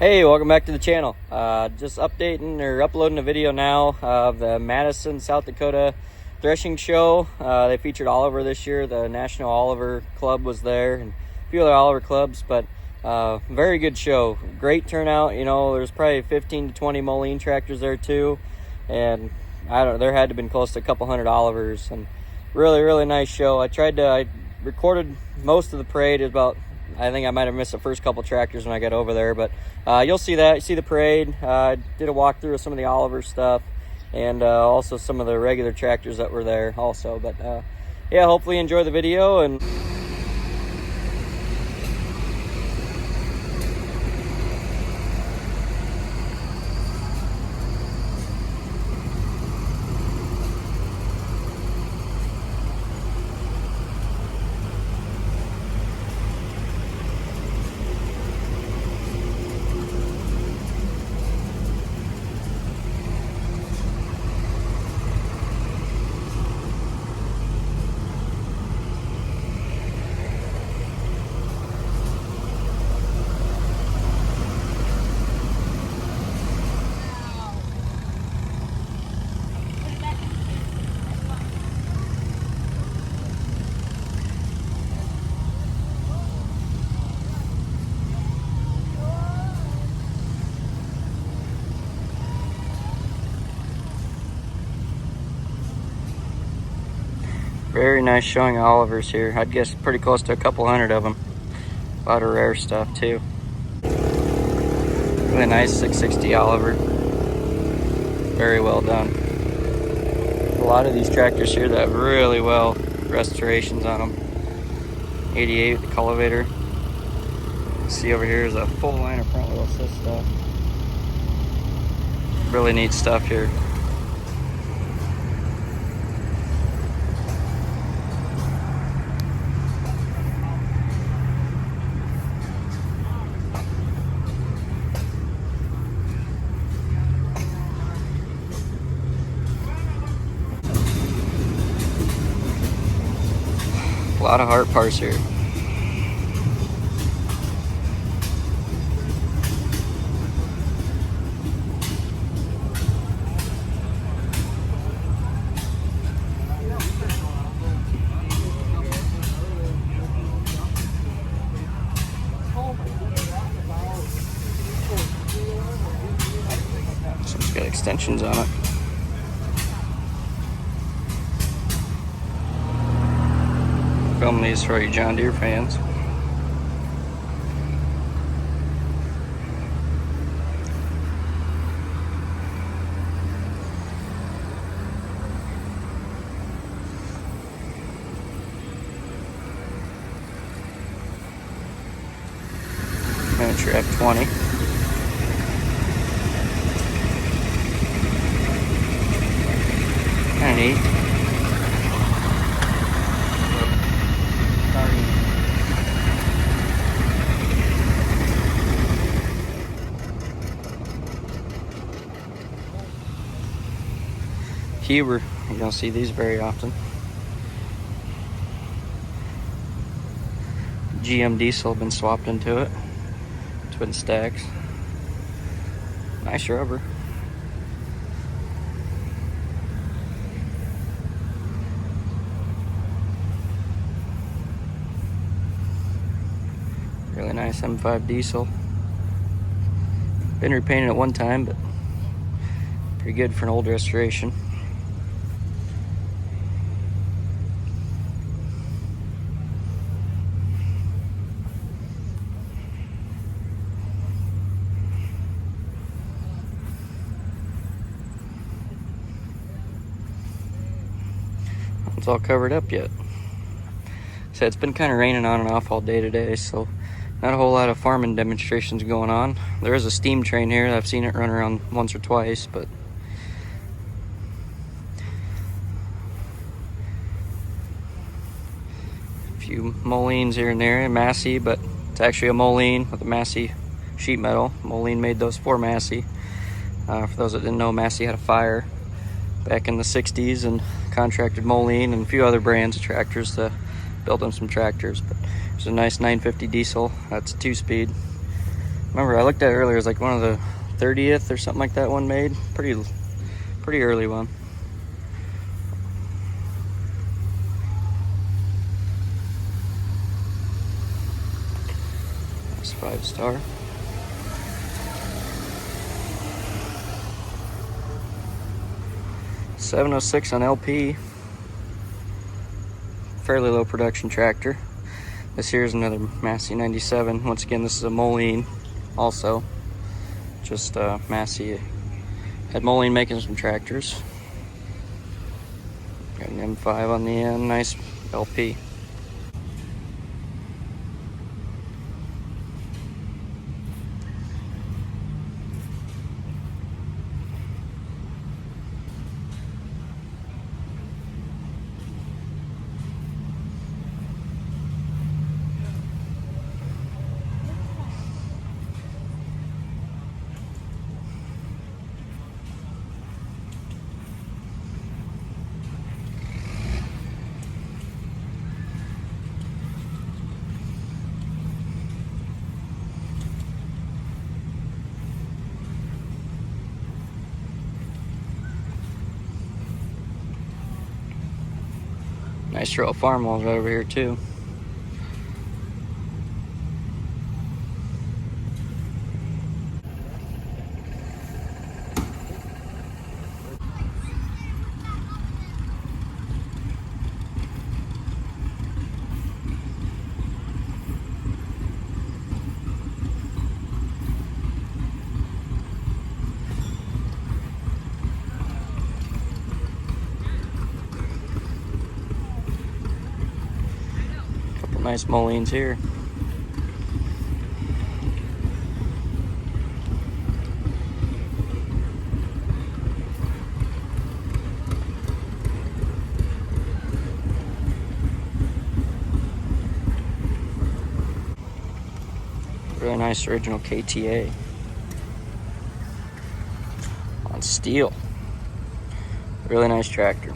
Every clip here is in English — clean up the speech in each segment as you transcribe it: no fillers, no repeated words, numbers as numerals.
Hey, welcome back to the channel. Just updating or uploading a video now of the Madison, South Dakota Threshing Show. They featured Oliver this year. The National Oliver Club was there and a few other Oliver clubs, but very good show. Great turnout. You know, there's probably 15 to 20 Moline tractors there too, and there had to have been close to a couple hundred Olivers, and really nice show. I recorded most of the parade. I think I might have missed the first couple tractors when I got over there, but you'll see that. You see the parade. Did a walkthrough of some of the Oliver stuff, and also some of the regular tractors that were there also. But yeah, hopefully you enjoy the video. And very nice showing of Olivers here. I'd guess pretty close to a couple hundred of them. A lot of rare stuff too. Really nice 660 Oliver. Very well done. A lot of these tractors here that have really well restorations on them. 88 with the cultivator. See over here is a full line of front wheel assist stuff. Really neat stuff here. A lot of heart parts here. Some's got extensions on it. Film these for you John Deere fans. Miniature F20. Kind of neat. Hpoca, you don't see these very often. GM diesel been swapped into it. Twin stacks. Nice rubber. Really nice M5 diesel. Been repainted at one time, but pretty good for an old restoration. It's all covered up yet. So it's been kind of raining on and off all day today, so not a whole lot of farming demonstrations going on. There is a steam train here. I've seen it run around once or twice, but a few Molines here and there. Massey, but it's actually a Moline with a Massey sheet metal. Moline made those for Massey. For those that didn't know, Massey had a fire back in the 60s and contracted Moline and a few other brands of tractors to build them some tractors. But it's a nice 950 diesel. That's a 2-speed. Remember, I looked at it earlier. It was like one of the 30th or something like that one made. Pretty early one. That's 5-star. $706 on LP. Fairly low production tractor. This here is another Massey 97. Once again, this is a Moline also. Just Massey had Moline making some tractors. Got an M5 on the end, nice LP. Nice row of farm walls right over here too. Nice Molines here. Really nice original KTA on steel. Really nice tractor.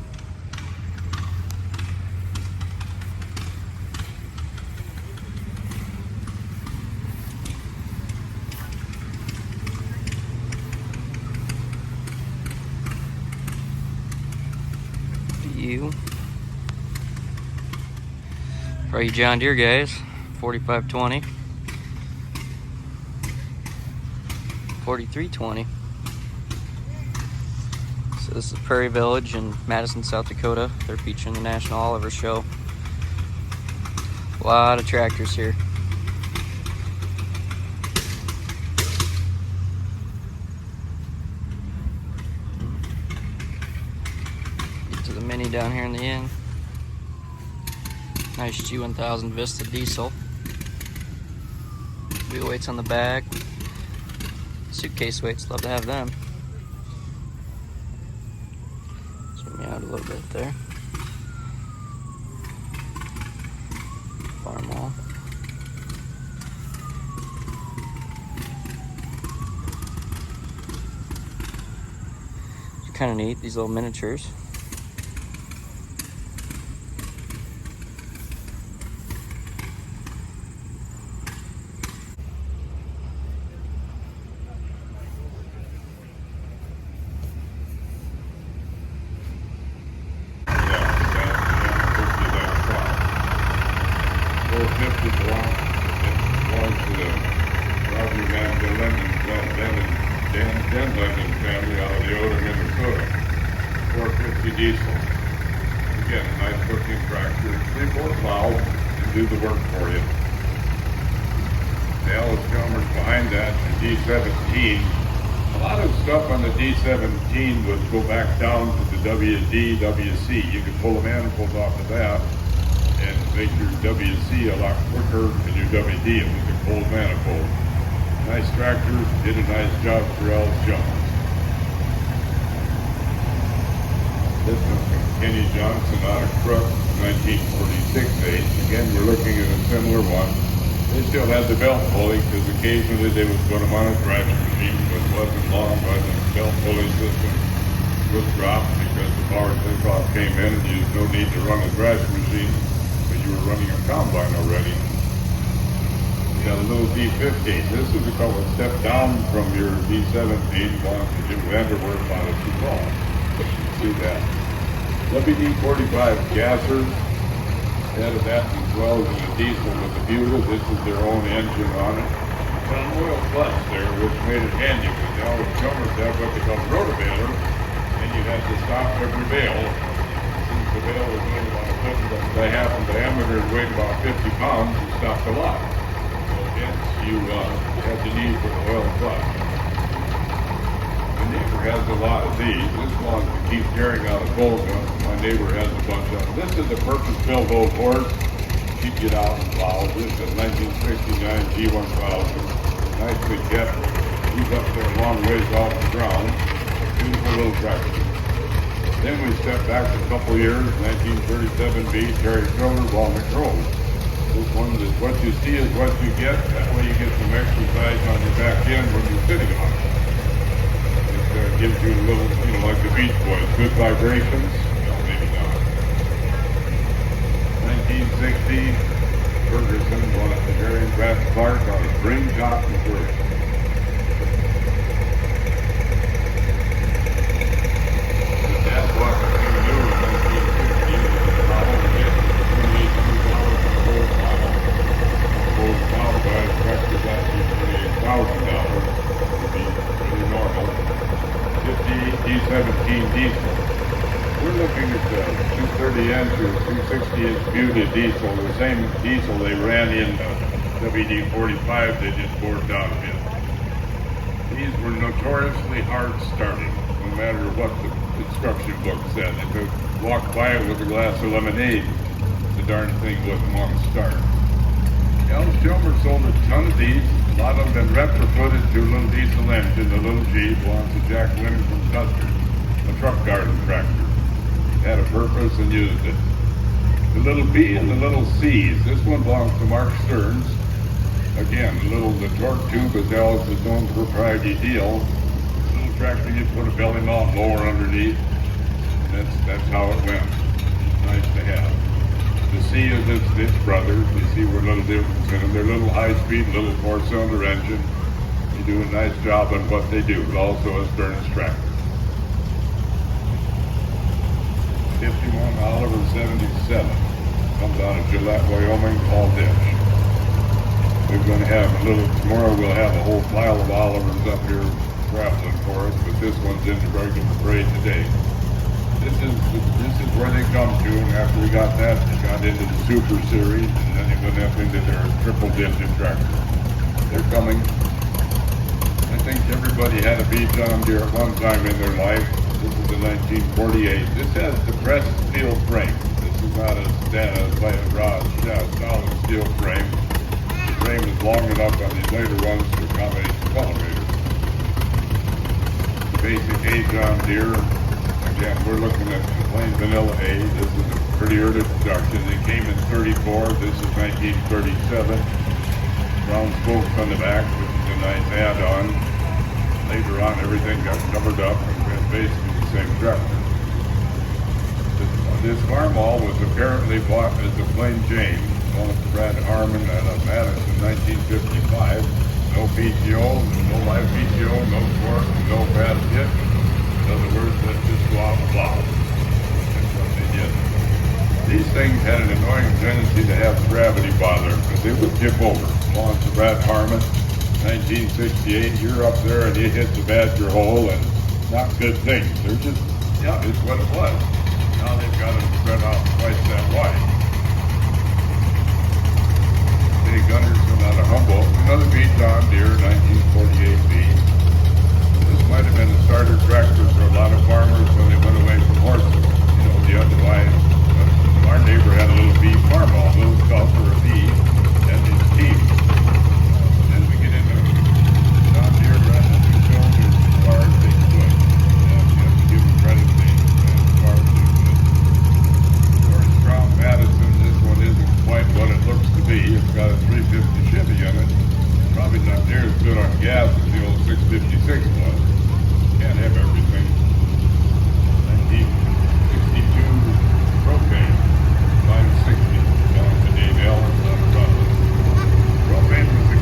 For you John Deere guys, 4520, 4320. So this is Prairie Village in Madison, South Dakota. They're featuring the National Oliver Show. A lot of tractors here. Get to the Mini down here in the end. Nice G1000 Vista diesel. Wheel weights on the back. Suitcase weights, love to have them. Zoom me out a little bit there. Farm wall. It's kind of neat, these little miniatures. Family out of Dakota, Minnesota. 450 diesel. Again, a nice looking tractor. 3/4 plow and do the work for you. The Alice Chalmers behind that, the D17. A lot of stuff on the D17 would go back down to the WD, WC. You could pull the manifolds off of that and make your WC a lot quicker than your WD if you could pull the manifold. Nice tractor, did a nice job for Alice Chalmers. This one from Kenny Johnson out of Crook, 1946 age. Again, we're looking at a similar one. They still had the belt pulley because occasionally they would put them on a thrashing machine, but it wasn't long by the belt pulley system was dropped because the power takeoff came in and you had no need to run a thrashing machine, but you were running a combine already. got a little D15. This is a couple of steps down from your D17, belongs to Jim Vanderwerf out of Sioux. See that. WD-45 gassers, added that as well as a diesel with the Hpoca. This is their own engine on it. It's an oil clutch there, which made it handy, because now the Chalmers have what they call rotobaler, and you had to stop every bale. Since the bale was only about a foot and a half in diameter and weighed about 50 pounds, you stopped a lot. So hence you had the need for the oil clutch. My neighbor has a lot of these. This one keeps carrying out a Hpoca. My neighbor has a bunch of them. This is a purpose-built old horse. She'd get out and plow. This is a 1969 G1000. Nicely kept. He's up there a long ways off the ground. Beautiful little tractor. Then we step back a couple years, 1937B, Terry Kroger, Walnut Grove. This one is what you see is what you get. That way you get some exercise on your back end when you're sitting on it. It gives you a little, like the Beach Boys, good vibrations. No, maybe not. 1960, Ferguson bought the Jerry Pratt Clark on a Spring Top, Missouri. That bought the new in 1960 was a model that gets $28,000 for the whole model. The whole model by the tractor got $28,000 to be really normal. 50 D17 diesel. We're looking at the 230-inch or 260-inch Hpoca diesel, the same diesel they ran in WD-45, they just bored down a bit. These were notoriously hard starting, no matter what the instruction book said. If it walked by it with a glass of lemonade, the darn thing wouldn't want to start. Ellis Chalmers sold a ton of these. A lot of them been retrofitted to a little diesel engine. The little G belongs to Jack Winning from Custer, a truck garden tractor. Had a purpose and used it. The little B and the little C's. This one belongs to Mark Stearns. Again, the torque tube is Ellis' own proprietary deal. Little tractor, you put a belly mount mower underneath. That's how it went. It's nice to have. The C is its brothers. You see we're a little different in them. They're little high-speed, little four-cylinder engine. They do a nice job on what they do, but also a Stearns tractor. 51 Oliver 77 comes out of Gillette, Wyoming, all ditch. We're going to have tomorrow we'll have a whole pile of Olivers up here traveling for us, but this one's in the regular parade today. This is where they come to, and after we got that, they got into the Super Series, and then they went up into their triple-digit tractor. They're coming. I think everybody had a B John Deere at one time in their life. This is the 1948. This has the pressed steel frame. This is not a solid steel frame. The frame is long enough on these later ones to accommodate the elevator. The basic A John Deere. Again, we're looking at the plain vanilla A. This is a pretty early production. It came in 34. This is 1937. Round spokes on the back, which is a nice add-on. Later on, everything got covered up and went basically the same tractor. This Farmall was apparently bought as a plain Jane, one of Brad Harmon out of Madison, 1955. No PTO, no live PTO, no torque, no fast hit. In other words, let's just go out and plow. That's what they did. These things had an annoying tendency to have gravity bother them because they would tip over. Belongs to Brad Harmon, 1968. You're up there and you hit the badger hole and not good things. They're just, it's what it was. Now they've got them spread out twice that wide. Dave Gunderson out of Humboldt, another B John Deere, 1948B. This might have been a starter tractor for a lot of farmers when they went away from horses. The otherwise, our neighbor had a little B Farmall, a little stuff for a B, and his team. Then we get into John Deere running the two cylinders as far as they could. You have to give them credit as far as they could. George Crown Madison, this one isn't quite what it looks to be. It's got a 350 Chevy in it. Probably not near as good on gas as the old 656 was. Can't have everything. 1962 propane, 560, down to Dave Allen, on a Propane was the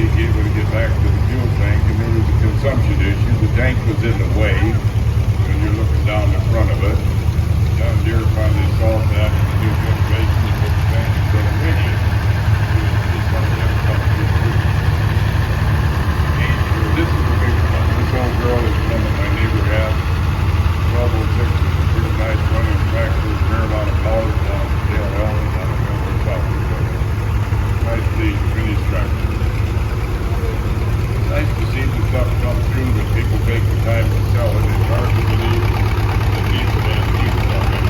be able to get back to the fuel tank, and there was a consumption issue. The tank was in the way when you're looking down the front of it. John Deere finally solved that in the new generation and put the tank in front of radius. This is a big one. This old girl is one that my neighbor had. 1206 is a pretty nice running tractor, fair amount of power down the tail hill, and I don't know where South Dakota. Nicely finished tractor. It's nice to see the stuff come through that people take the time to sell it. It's hard to believe that these men need something.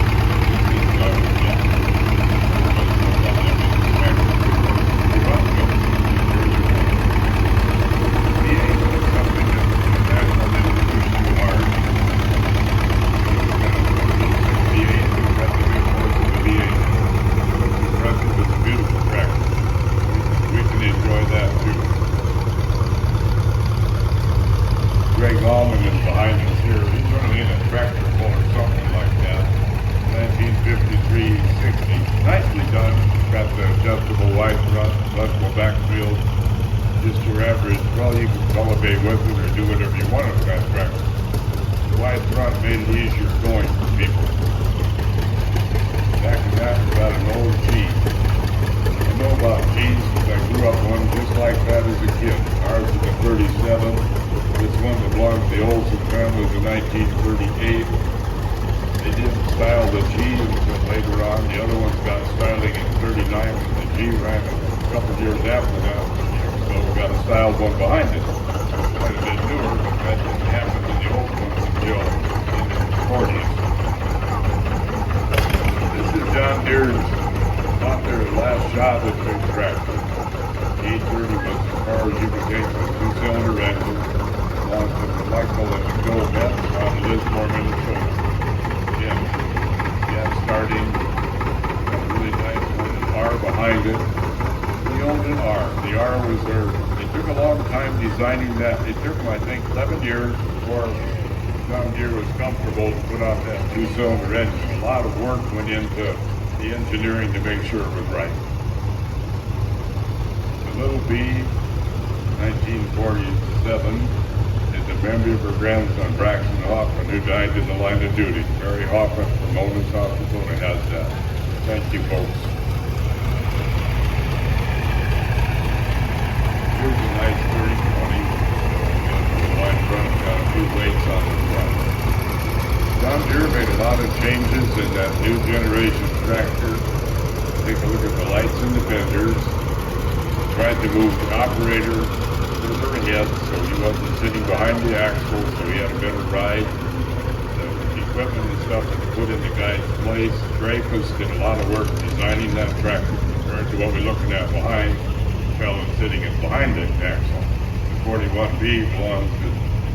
Designing that, it took them, I think, 11 years before John Deere was comfortable to put out that two-cylinder engine. A lot of work went into the engineering to make sure it was right. The little B, 1947, is a memory of her grandson, Braxton Hoffman, who died in the line of duty. Mary Hoffman from Molines, South Dakota has that. Thank you, folks. Here's a nice 3020. The line front got a few weights on the front. John Deere made a lot of changes in that new generation tractor. Take a look at the lights and the fenders. Tried to move the operator further ahead so he wasn't sitting behind the axle, so he had a better ride. The equipment and stuff that put in the guy's place. Dreyfus did a lot of work designing that tractor compared to what we're looking at behind. Fellow sitting behind the axle. The 41B belongs to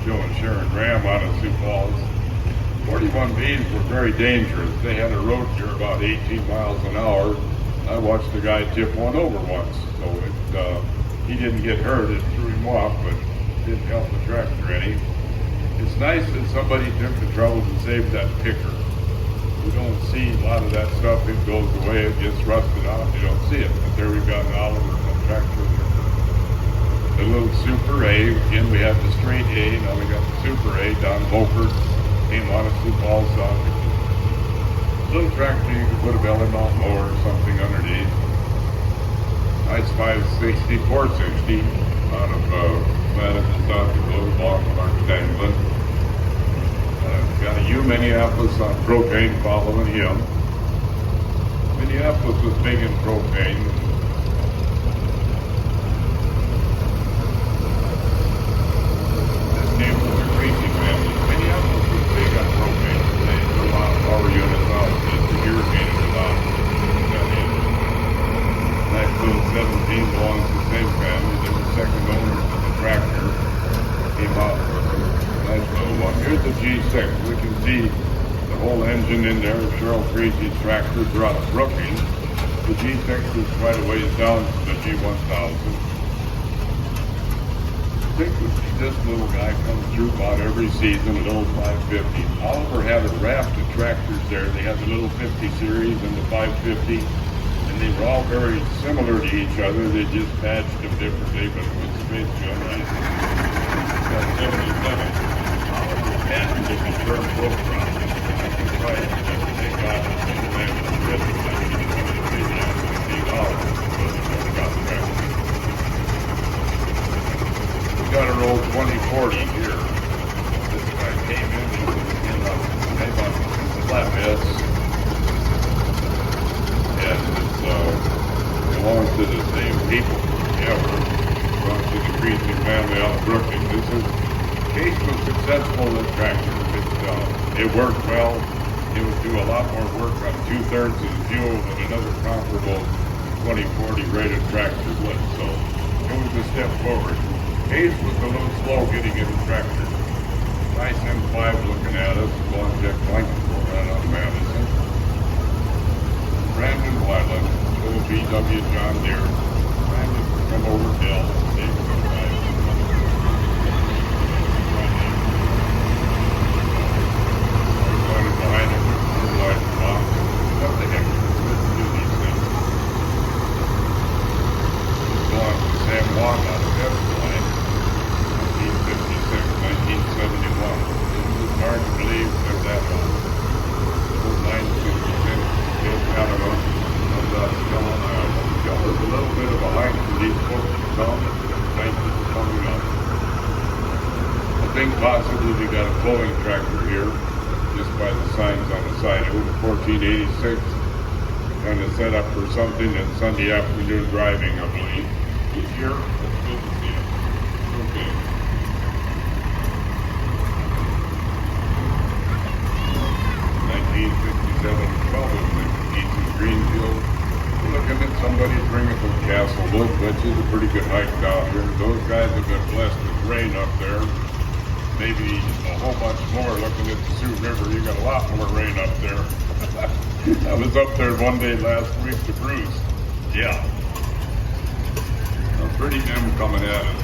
Joe and Sharon Graham out of Sioux Falls. 41Bs were very dangerous. They had a road here about 18 miles an hour. I watched the guy tip one over once, so he didn't get hurt. It threw him off, but didn't help the tractor any. It's nice that somebody took the trouble to save that picker. We don't see a lot of that stuff. It goes away, it gets rusted out. You don't see it. But there we've got an Oliver tractor. The little Super A. Again, we have the straight A. Now we got the Super A. Don Volker came out of Sioux Falls, South Dakota. Little tractor, you can put a belly mount mower or something underneath. Nice 560, 460 out of Madison, South Dakota, belonged to Mark Stanglin. Got a U Minneapolis on propane following him. Minneapolis was big in propane. This name was a crazy family. Minneapolis was big on propane. They put a lot of power units out. It's irrigated a lot. Nice little 17 belongs to the same family. They were second owners of the tractor. Came out with them. Nice little one. Here's the G6. We can see the whole engine in there. Cheryl Crazy's tractor brought Brookings. The G6 is quite a ways down from the G1000. I think this little guy comes through about every season, an old 550. Oliver had a raft of tractors there. They had the little 50 series and the 550. And they were all very similar to each other. They just patched them differently, but it was space generally. Got 77. Patent to confirm both problems. That's right. They got it. They got our old 2040 here. This guy came in a flatbeds, and it belongs to the same people. Yeah, we're belongs to the Creasy family out of Brookings. Case was successful in tractor. It worked well. It would do a lot more work on 2/3 of the fuel than another comparable 2040 rated tractor would. So it was a step forward. Case was a little slow getting into tractor. Nice M5 looking at us. Long Jack Blanket right on Madison. Brandon Wyland, little VW John Deere. Brandon from over Dell. Dave from behind him, light box. What the heck? Let's do these things. This belongs to Sam Watt out of Everline, 1956, 1971. It's hard to believe they're that old. Old 956, still counted on. There's a little bit of a hike for these folks to come. Nice coming up. I think possibly we got a pulling tractor here, just by the signs on the side. It was 1486, kind of set up for something that Sunday afternoon driving, I believe. This year, it's good to see it. Okay. 1957 Easton Greenfield. We're looking at somebody bringing from Castle Wood, which is a pretty good hike down here. Those guys have been blessed with rain up there. Maybe a whole bunch more. Looking at the Sioux River, you got a lot more rain up there. I was up there one day last week to Bruce. Yeah. A pretty M coming at us.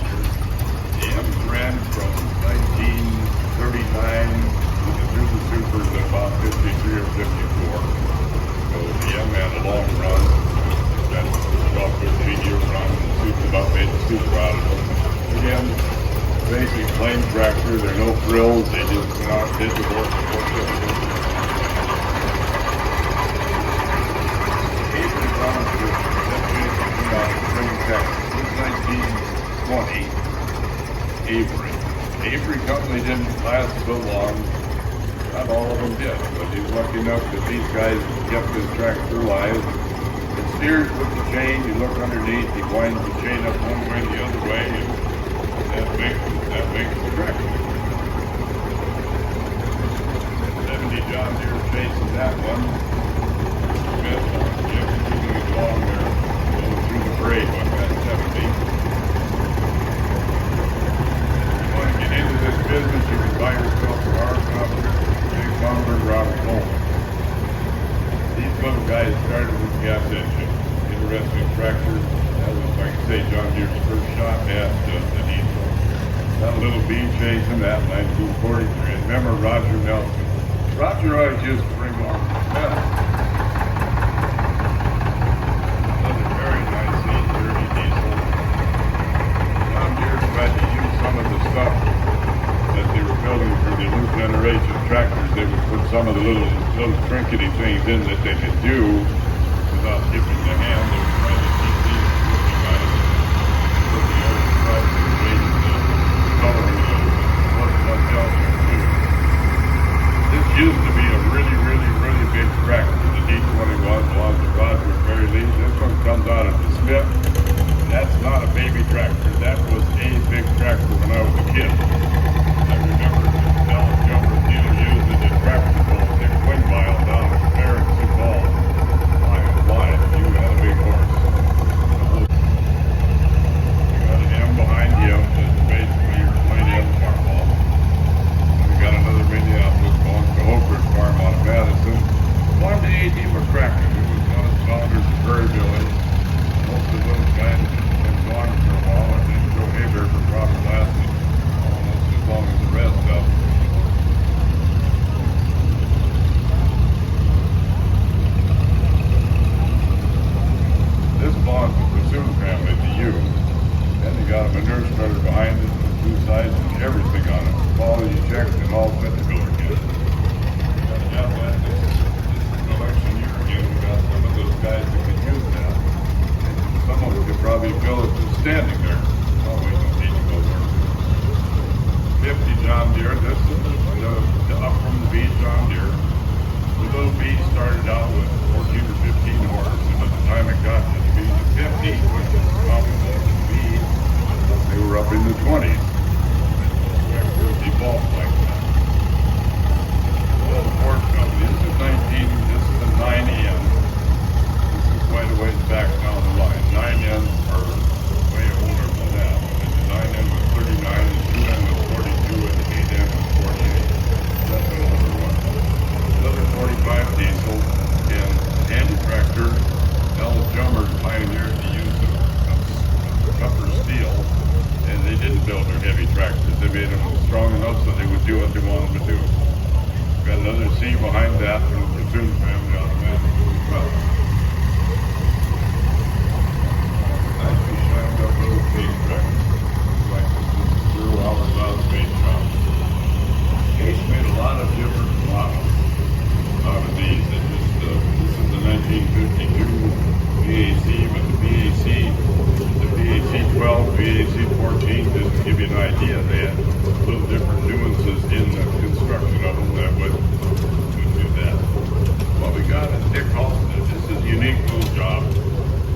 The M's ran from 1939 through the Supers at about 53 or 54. So the M had a long run. That's about 13-year run. The Supers about made the Super out of it. Again, basic plain tractor. There are no frills. They just went out and did the work. Avery Township, that's basically out of Spring, Texas. Since 1920, Avery. Avery Company didn't last so long. Not all of them did, but he's lucky enough that these guys kept his tractor alive. It steers with the chain. You look underneath, he winds the chain up one way, the other way, and that makes the tractor. 70 John Deere chasing that one. Smith, just moving it along there, going through the grade on that 70. If you want to get into this business, you can buy yourself a car counter, big lumber, Robert Coleman. These little guys started with gas engine. Interesting tractor. That was, like I say, John Deere's first shot at the diesel. That little bee chasing that 1943. And remember Roger Nelson. Roger always used to bring on the best. Another very nice 830 diesel. John Deere tried to use some of the stuff that they were building for the new generation tractors. They would put some of the little trinkety things in that they could do without tipping the hand. They were trying to keep these working on it. Put the old stripes and weights and coloring of what else you could do. This used to be a really, really, really big tractor. The D21 belongs to Roger and Mary Lee. This one comes out of the Smith. That's not a baby tractor. That was a big tractor when I was a kid. I remember Del Jumper Dealer using the tractor pull, Dick Wingmile down at Fair and Sioux Falls. Why? You had a big horse. You got an M behind you. That's basically your plain M farm ball. We got another Minneapolis going to Hpoca farm out of Madison. Wanted to AD for tractor. It was one of Saunders and Prairie Village. Most of those guys have been gone for a while. I think Joe Haber probably lasted almost manure spreader behind it, two sides, and everything on it. Quality checked and all fit to go again. Yeah, man, this is an election year again. We got some of those guys that could use that. And some of them could probably fill it just standing there. Oh, we don't need to go there. 50 John Deere. This is the up from the beach John Deere. The little beach started out with 14 or 15 horses, and by the time it got to the beach of 50, which is comparable to the beach, they were up in the 20s. It devolved like that. Well, the Ford company, this is a 9N. This is quite a ways back down the line. 9N are way older than that. And the 9N was 39, the 2N was 42, and the 8N was 48. That's an older one. Another 45 diesel, and handy tractor. Dallas Jummers pioneered the use of tougher steel, and they didn't build their heavy tractors. They made them strong enough so they would do what they wanted to do. Got another C behind that from the Platoon family on the map as well. Nicely shined up little case tractor. Like this is 0 hours out of the paint shop. Case made a lot of different models out of these. This is the 1952 BAC, but the BAC 12, BAC 14, just to give you an idea, they had little different nuances in the construction of them that would do that. What we got is Dick Halston. This is a unique little job.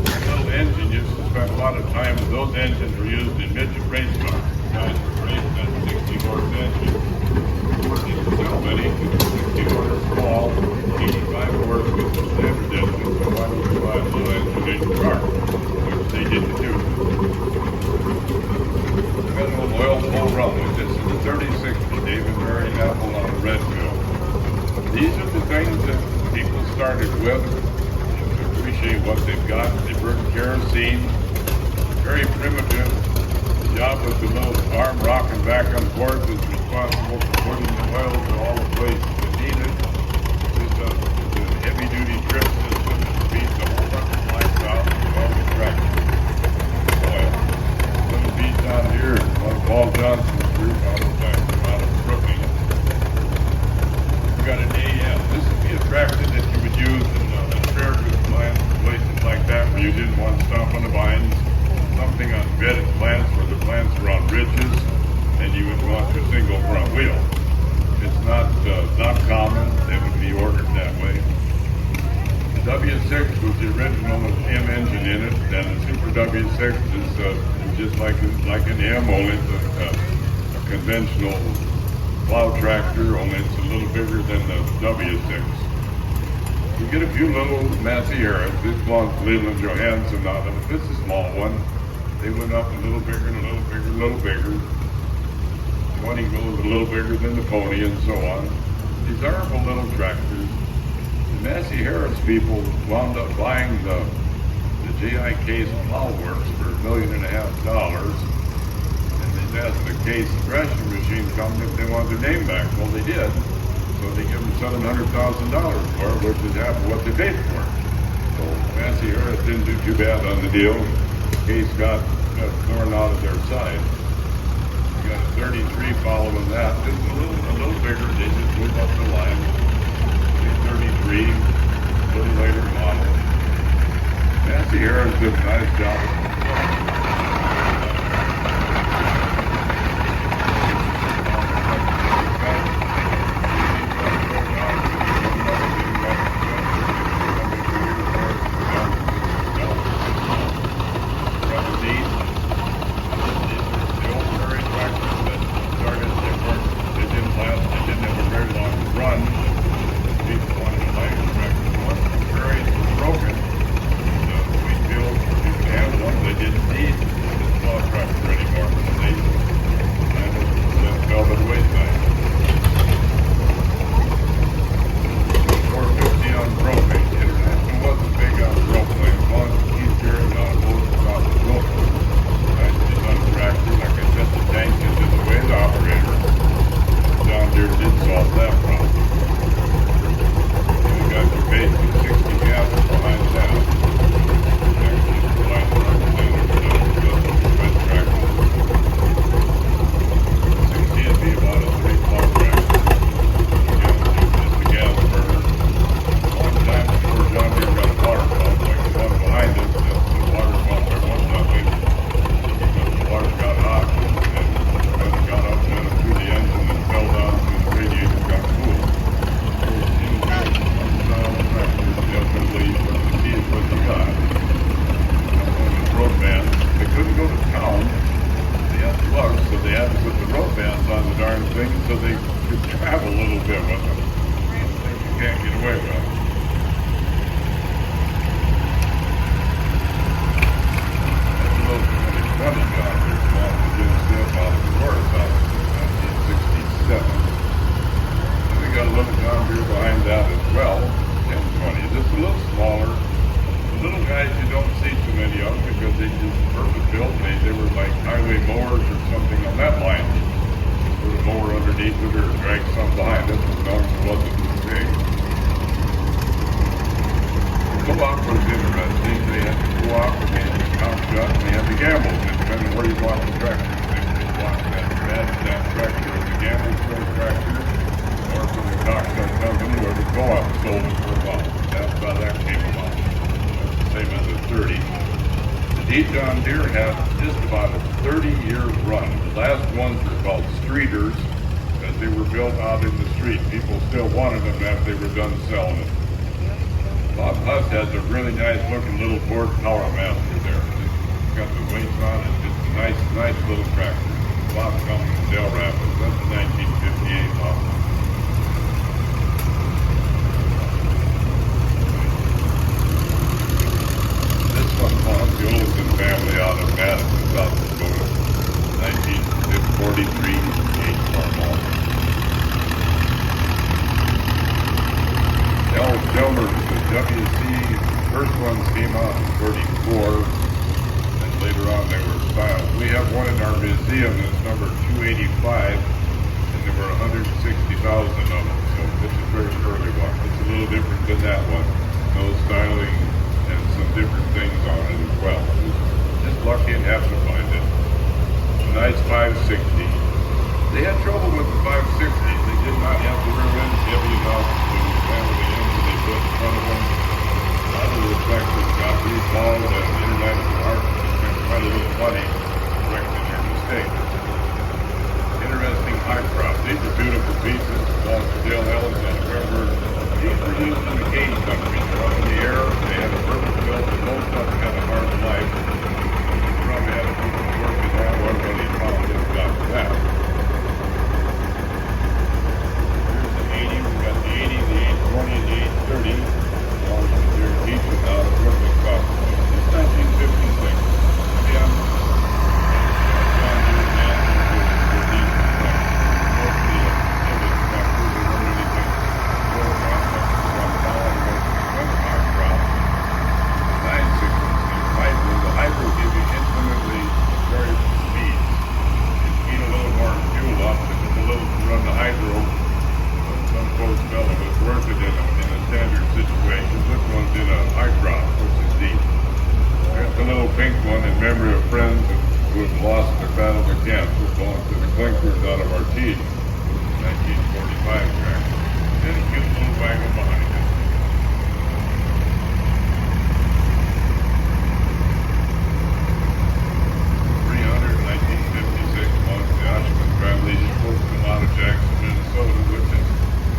This little engine used to spend a lot of time, those engines were used in midget race cars. Guys were racing that 60-horse engine. Didn't sell many, 60-horse small, 85-horse was the standard engine, so why don't we buy a little engine in your car? Which they didn't do. Got an old oil full run. This is the 3060 David Murray Apple on a red mill. These are the things that people started with to appreciate what they've got. They burn kerosene, very primitive. The job with the little arm rocking back and forth is responsible for putting the oil to all the places that need it. It's a heavy-duty drip system that feeds the whole bunch of lifestyle with all the tractors. Oil. Little beat down here, one Paul Johnson's group out of Brooklyn. We've got an AM. This would be a tractor that you would use in asparagus plants, places like that where you didn't want to stomp on the vines. Something on bedded plants where the plants are on ridges, and you would want your single front wheel. It's not common. They would be ordered that way. The W6 was the original with M engine in it, and the Super W6 is just like an M, only it's a conventional plow tractor, only it's a little bigger than the W6. You get a few little Massey Harris. This belongs to Leland Johansson now, but this is a small one. They went up a little bigger and a little bigger, a little bigger. 20 goes a little bigger than the Pony and so on. Desirable little tractors. The Massey Harris people wound up buying the J.I. Case plow works for $1.5 million. And they asked the Case threshing machine company if they wanted their name back. Well, they did. So they give them $700,000 for it, which is half of what they paid for it. So Massey Harris didn't do too bad on the deal. Case got torn out of their side. You got a 33 following that. Just a little bigger. They just moved up the line. 33, a little later model. Massey Harris did a nice job. so they could travel a little bit with them. Things you can't get away with. That's a little 2020 job here, small to get a step out of the Florida South in 1967. And we got a little John Deere behind that as well, 1020, just a little smaller. The little guys you don't see too many of because they just purpose built. They were like highway mowers or something on that line. Put a mower underneath it or drag some behind it as long as it wasn't too big. The co-op was interesting. They had the co-op and they had the comp shop and they had the gambles. And depending on where you bought the tractor, they bought that tractor as a gamble sold tractor or from the comp shop company or the co-op sold it for a while. That's how that came about. Same as a 30. The John Deere had just about a 30-year run. The last ones were called streeters because they were built out in the street. People still wanted them after they were done selling them. Bob Huss has a really nice looking little Ford Power Master there. It's got the weights on it. It's a nice little tractor. Bob comes from Del Rapids. That's a 1958 model. The Olson family out of Madison, South Dakota, 1943 8-car model. Delmer's, the WC, first ones came out in 34, and later on they were styled. We have one in our museum that's number 285, and there were 160,000 of them, so it's a very early one. It's a little different than that one. No styling and some different things on it as well. Just lucky and have to find it. A nice 560. They had trouble with the 560. They did not have the rear end heavy enough to handle the engine they put in front of them. A lot of the tractors got recalled and international art spent quite a little money correcting their mistakes. Interesting high crop. These are beautiful pieces. Belong to Dale Ellis and Trevor. These were used in the cane country. They're up in the air. They had a purpose built, and most of them had a hard life. They probably had a people working that one when he found his job for that. Here's the 80. We got the 80, the 820, and the 830. Belongs to Deere Teaching now. It's working cost. It's 1956. Yeah. John Deere man. Out of our teeth, 1945 tractor. And a cute little wagon behind it. 300, 1956, belongs to the Oshman family. He's supposed to come out of Jackson, Minnesota, which is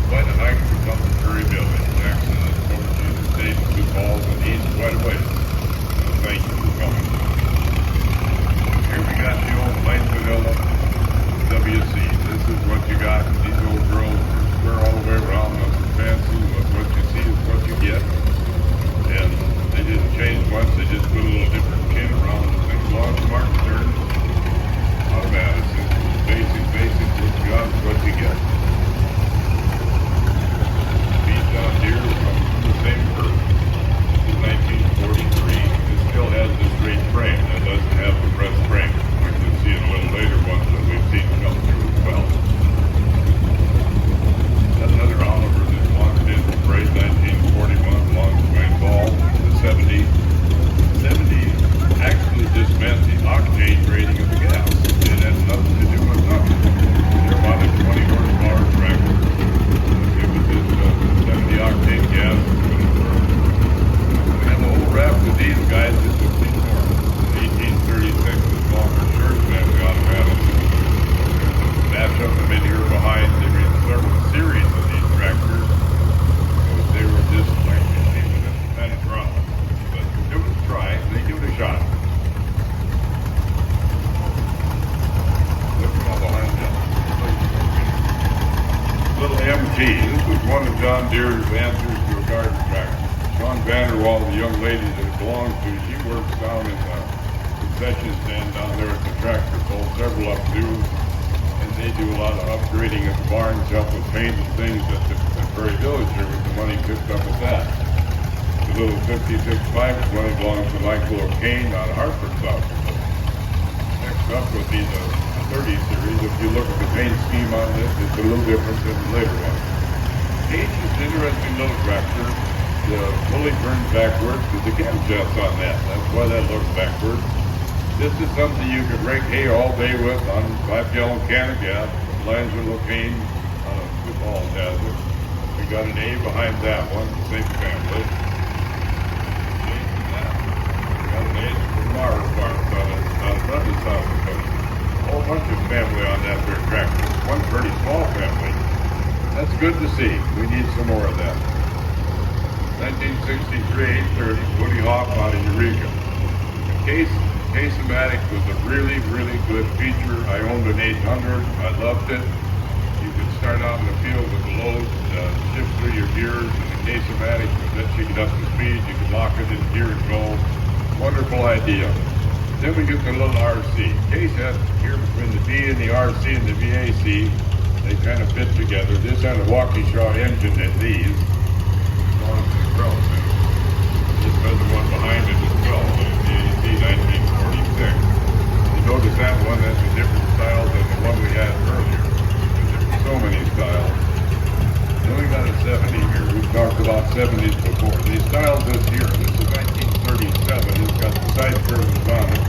quite a hike to come to Prairie Village. Jackson is overseas the state, Sioux Falls, and he's quite a ways. So thank you for coming. Here we got the old light vanilla WC. This is what you got. These old girls are square all the way around. Nothing fancy. Look what one of John Deere's answers to a garden tractor. Sean Vanderwall, the young lady that it belongs to, she works down in the concession stand down there at the tractor pull, several up do, and they do a lot of upgrading at the barns, help with paint and things at Prairie Village here with the money picked up with that. The little 56.5 money belongs to Michael O'Kane out of Hartford, South. Next up would be the 30 series. If you look at the paint scheme on this, it's a little different than the later one. Cage is an interesting little tractor. The pulley turns backwards with the camshafts on that. That's why that looks backwards. This is something you could rake hay all day with on a 5-gallon can of gas. Lines with O'Kane football has it. We got an A behind that one, same family. We got an A from Mars Farms out of London, South Dakota. A whole bunch of family on that there tractor. One pretty small family. That's good to see. We need some more of that. 1963 830 Woody Hawk out of Eureka. Case-O-Matic was a really, really good feature. I owned an 800. I loved it. You could start out in the field with the load, shift through your gears, and the Case-O-Matic would let you get up to speed. You could lock it in gear and go. Wonderful idea. Then we get the little RC. Case has here between the B and the RC and the VAC. They kind of fit together. This had a Waukesha engine in these. This has the one behind it as well, the VAC 1946. You notice that one has a different style than the one we had earlier. There's so many styles. Then we got a 70 here. We've talked about 70s before. These styles this here, this is 1937. It's got the side curves on it.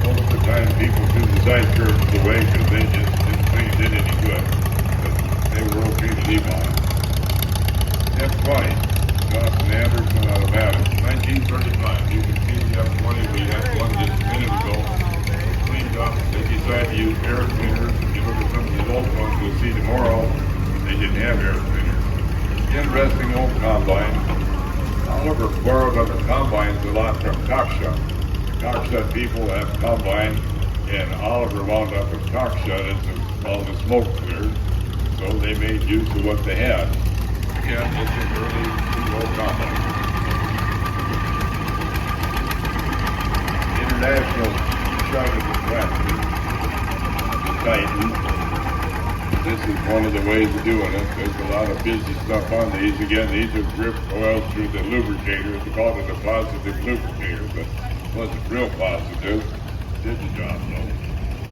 Most of the time people do the side curves away because they just didn't think it did any good. But they were okay to leave on. F20. Johnson Anderson out of Madison, 1935. You can see the F20. We had one just a minute ago. Cleaned up. They decided to use air cleaners. If you look at some of these old ones we'll see tomorrow, they didn't have air cleaners. Interesting old combine. Oliver borrowed other combines a lot from Hpoca. Hpoca people have combine, and Oliver wound up with Hpoca as all the smoke cleared. So they made use of what they had. Again, it's an early combine. International China tractor, the Titan. This is one of the ways of doing it. There's a lot of busy stuff on these. Again, these are drip oils through the lubricator. It's called it a positive lubricator, but it wasn't real positive. Did the job though.